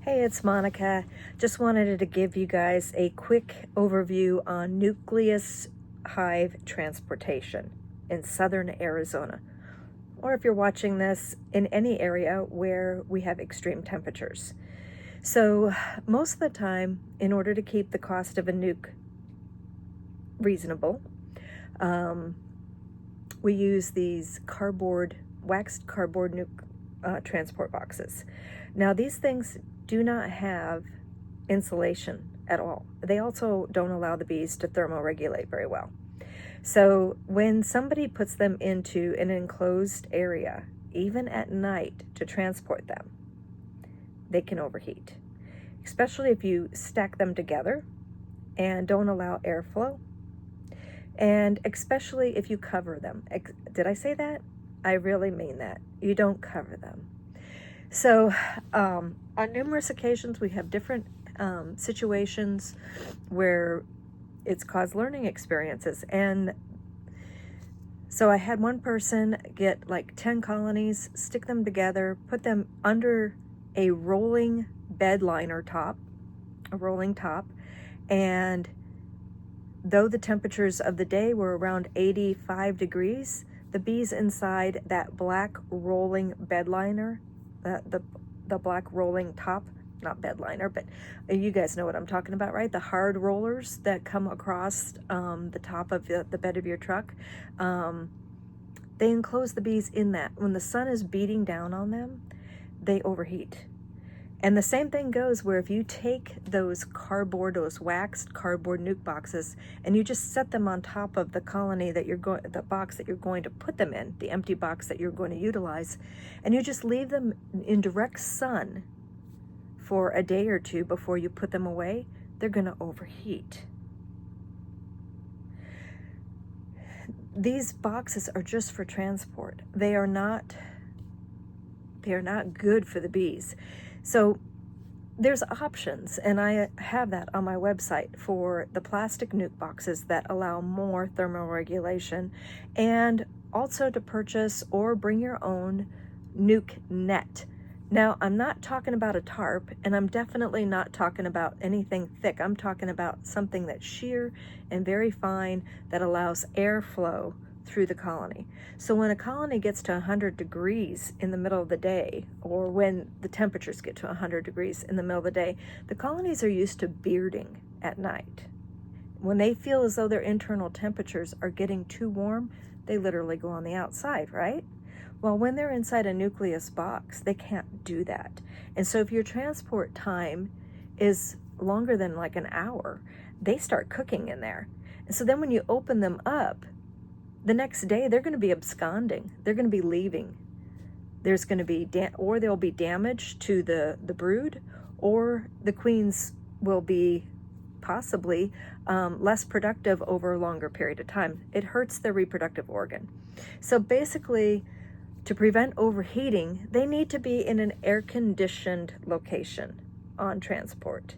Hey, it's Monica. Just wanted to give you guys a quick overview on Nucleus hive transportation in southern Arizona, or if you're watching this in any area where we have extreme temperatures. So most of the time, in order to keep the cost of a nuke reasonable, we use these waxed cardboard nuke transport boxes. Now these things do not have insulation at all. They also don't allow the bees to thermoregulate very well. So when somebody puts them into an enclosed area, even at night, to transport them, they can overheat, especially if you stack them together and don't allow airflow, and especially if you cover them. Did I say that? I really mean that. You don't cover them. So on numerous occasions, we have different situations where it's caused learning experiences. And so I had one person get like 10 colonies, stick them together, put them under a rolling bed liner top, a rolling top. And though the temperatures of the day were around 85 degrees, the bees inside that black rolling bed liner, the black rolling top, not bed liner, but you guys know what I'm talking about, right? The hard rollers that come across the top of the bed of your truck. They enclose the bees in that. When the sun is beating down on them, they overheat. And the same thing goes where if you take those waxed cardboard nuke boxes, and you just set them on top of the colony that the box that you're going to put them in, the empty box that you're going to utilize, and you just leave them in direct sun for a day or two before you put them away, they're going to overheat. These boxes are just for transport. They are not good for the bees. So there's options, and I have that on my website for the plastic nuke boxes that allow more thermoregulation, and also to purchase or bring your own nuke net. Now, I'm not talking about a tarp, and I'm definitely not talking about anything thick. I'm talking about something that's sheer and very fine that allows airflow through the colony. So when a colony gets to 100 degrees in the middle of the day, or when the temperatures get to 100 degrees in the middle of the day, the colonies are used to bearding at night. When they feel as though their internal temperatures are getting too warm, they literally go on the outside, right? Well, when they're inside a Nucleus box, they can't do that. And so if your transport time is longer than like an hour, they start cooking in there. And so then when you open them up, the next day they're going to be absconding. They're going to be leaving. There's going to be, or there'll be damage to the brood, or the queens will be possibly less productive over a longer period of time. It hurts their reproductive organ. So basically, to prevent overheating, they need to be in an air-conditioned location on transport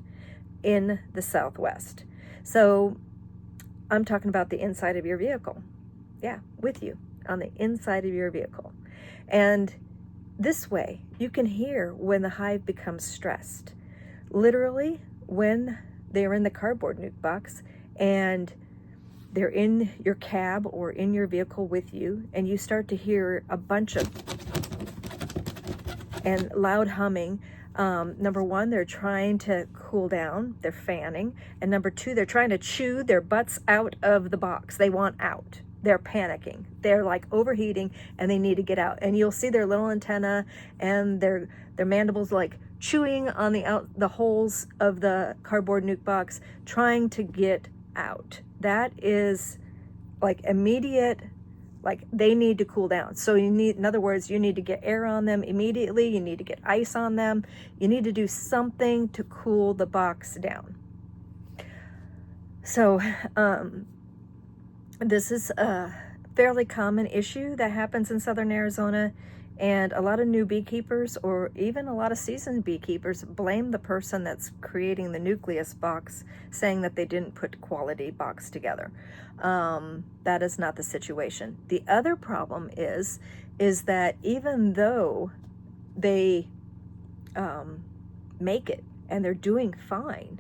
in the Southwest. So I'm talking about the inside of your vehicle. Yeah, with you on the inside of your vehicle. And this way, you can hear when the hive becomes stressed. Literally, when they're in the cardboard nuke box and they're in your cab or in your vehicle with you, and you start to hear a bunch of and loud humming. Number one, they're trying to cool down, they're fanning. And number two, they're trying to chew their butts out of the box. They want out. They're panicking. They're like overheating and they need to get out. And you'll see their little antenna and their mandibles like chewing on the holes of the cardboard nuke box, trying to get out. That is like immediate, like they need to cool down. So in other words, you need to get air on them immediately. You need to get ice on them. You need to do something to cool the box down. So, this is a fairly common issue that happens in southern Arizona, and a lot of new beekeepers, or even a lot of seasoned beekeepers, blame the person that's creating the Nucleus box, saying that they didn't put quality box together. That is not the situation. The other problem is that even though they make it and they're doing fine,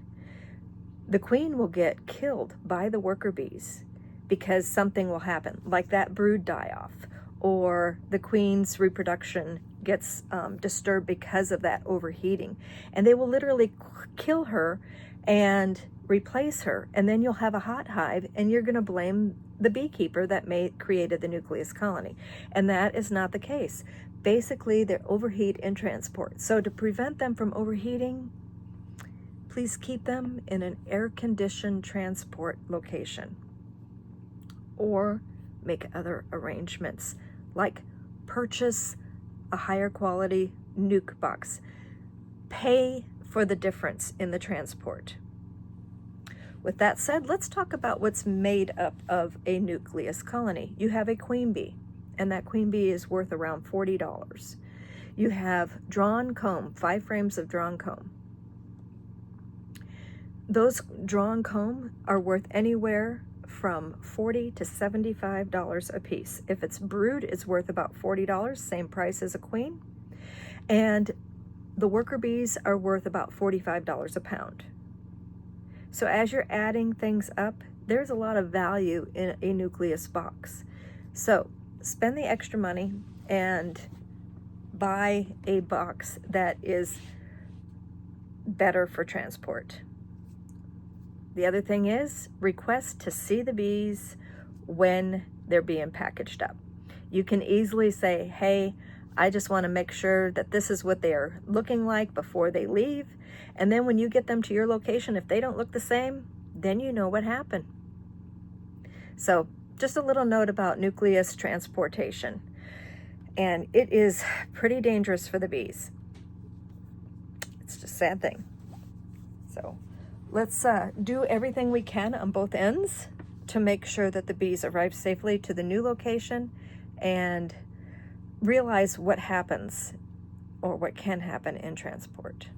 the queen will get killed by the worker bees because something will happen, like that brood die-off, or the queen's reproduction gets disturbed because of that overheating. And they will literally kill her and replace her. And then you'll have a hot hive and you're going to blame the beekeeper that created the nucleus colony. And that is not the case. Basically, they overheat in transport. So to prevent them from overheating, please keep them in an air-conditioned transport location, or make other arrangements, like purchase a higher quality nuke box. Pay for the difference in the transport. With that said, let's talk about what's made up of a nucleus colony. You have a queen bee, and that queen bee is worth around $40. You have drawn comb, 5 frames of drawn comb. Those drawn comb are worth anywhere from $40 to $75 a piece. If it's brood, it's worth about $40, same price as a queen. And the worker bees are worth about $45 a pound. So as you're adding things up, there's a lot of value in a nucleus box. So spend the extra money and buy a box that is better for transport. The other thing is, request to see the bees when they're being packaged up. You can easily say, hey, I just want to make sure that this is what they are looking like before they leave. And then when you get them to your location, if they don't look the same, then you know what happened. So just a little note about nucleus transportation. And it is pretty dangerous for the bees. It's just a sad thing. So let's do everything we can on both ends to make sure that the bees arrive safely to the new location and realize what happens or what can happen in transport.